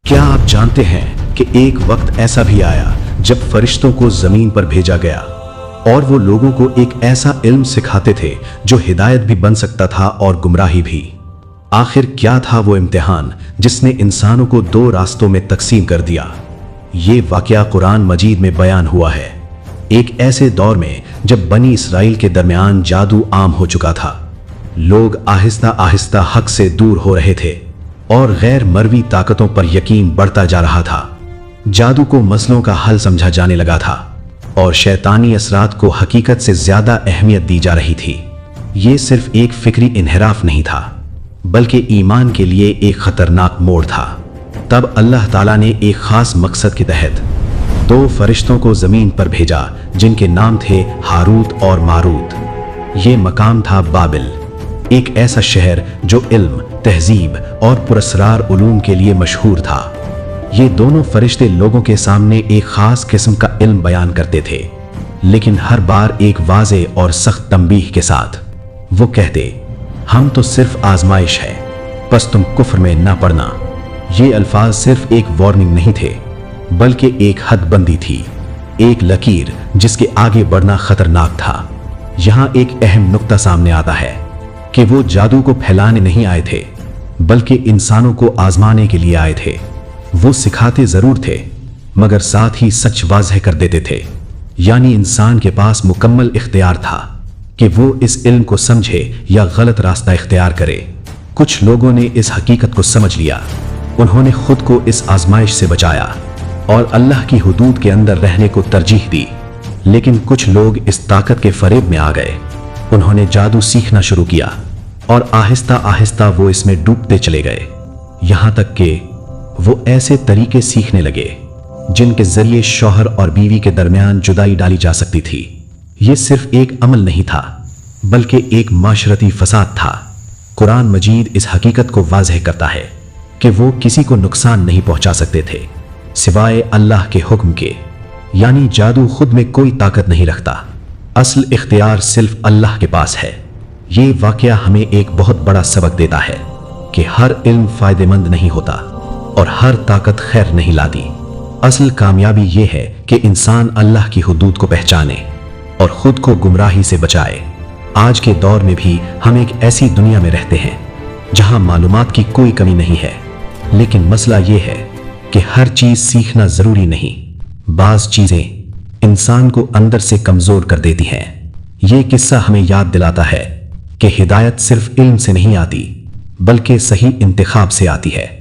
کیا آپ جانتے ہیں کہ ایک وقت ایسا بھی آیا جب فرشتوں کو زمین پر بھیجا گیا اور وہ لوگوں کو ایک ایسا علم سکھاتے تھے جو ہدایت بھی بن سکتا تھا اور گمراہی بھی۔ آخر کیا تھا وہ امتحان جس نے انسانوں کو دو راستوں میں تقسیم کر دیا؟ یہ واقعہ قرآن مجید میں بیان ہوا ہے، ایک ایسے دور میں جب بنی اسرائیل کے درمیان جادو عام ہو چکا تھا۔ لوگ آہستہ آہستہ حق سے دور ہو رہے تھے اور غیر مروی طاقتوں پر یقین بڑھتا جا رہا تھا۔ جادو کو مسئلوں کا حل سمجھا جانے لگا تھا اور شیطانی اثرات کو حقیقت سے زیادہ اہمیت دی جا رہی تھی۔ یہ صرف ایک فکری انحراف نہیں تھا بلکہ ایمان کے لیے ایک خطرناک موڑ تھا۔ تب اللہ تعالیٰ نے ایک خاص مقصد کے تحت دو فرشتوں کو زمین پر بھیجا جن کے نام تھے ہاروت اور ماروت۔ یہ مقام تھا بابل، ایک ایسا شہر جو علم، تہذیب اور پراسرار علوم کے لیے مشہور تھا۔ یہ دونوں فرشتے لوگوں کے سامنے ایک خاص قسم کا علم بیان کرتے تھے، لیکن ہر بار ایک واضح اور سخت تنبیہ کے ساتھ۔ وہ کہتے، ہم تو صرف آزمائش ہے، بس تم کفر میں نہ پڑنا۔ یہ الفاظ صرف ایک وارننگ نہیں تھے بلکہ ایک حد بندی تھی، ایک لکیر جس کے آگے بڑھنا خطرناک تھا۔ یہاں ایک اہم نقطہ سامنے آتا ہے کہ وہ جادو کو پھیلانے نہیں آئے تھے بلکہ انسانوں کو آزمانے کے لیے آئے تھے۔ وہ سکھاتے ضرور تھے مگر ساتھ ہی سچ واضح کر دیتے تھے، یعنی انسان کے پاس مکمل اختیار تھا کہ وہ اس علم کو سمجھے یا غلط راستہ اختیار کرے۔ کچھ لوگوں نے اس حقیقت کو سمجھ لیا، انہوں نے خود کو اس آزمائش سے بچایا اور اللہ کی حدود کے اندر رہنے کو ترجیح دی۔ لیکن کچھ لوگ اس طاقت کے فریب میں آ گئے، انہوں نے جادو سیکھنا شروع کیا اور آہستہ آہستہ وہ اس میں ڈوبتے چلے گئے، یہاں تک کہ وہ ایسے طریقے سیکھنے لگے جن کے ذریعے شوہر اور بیوی کے درمیان جدائی ڈالی جا سکتی تھی۔ یہ صرف ایک عمل نہیں تھا بلکہ ایک معاشرتی فساد تھا۔ قرآن مجید اس حقیقت کو واضح کرتا ہے کہ وہ کسی کو نقصان نہیں پہنچا سکتے تھے سوائے اللہ کے حکم کے، یعنی جادو خود میں کوئی طاقت نہیں رکھتا، اصل اختیار صرف اللہ کے پاس ہے۔ یہ واقعہ ہمیں ایک بہت بڑا سبق دیتا ہے کہ ہر علم فائدہ مند نہیں ہوتا اور ہر طاقت خیر نہیں لاتی۔ اصل کامیابی یہ ہے کہ انسان اللہ کی حدود کو پہچانے اور خود کو گمراہی سے بچائے۔ آج کے دور میں بھی ہم ایک ایسی دنیا میں رہتے ہیں جہاں معلومات کی کوئی کمی نہیں ہے، لیکن مسئلہ یہ ہے کہ ہر چیز سیکھنا ضروری نہیں۔ بعض چیزیں انسان کو اندر سے کمزور کر دیتی ہیں۔ یہ قصہ ہمیں یاد دلاتا ہے کہ ہدایت صرف علم سے نہیں آتی بلکہ صحیح انتخاب سے آتی ہے۔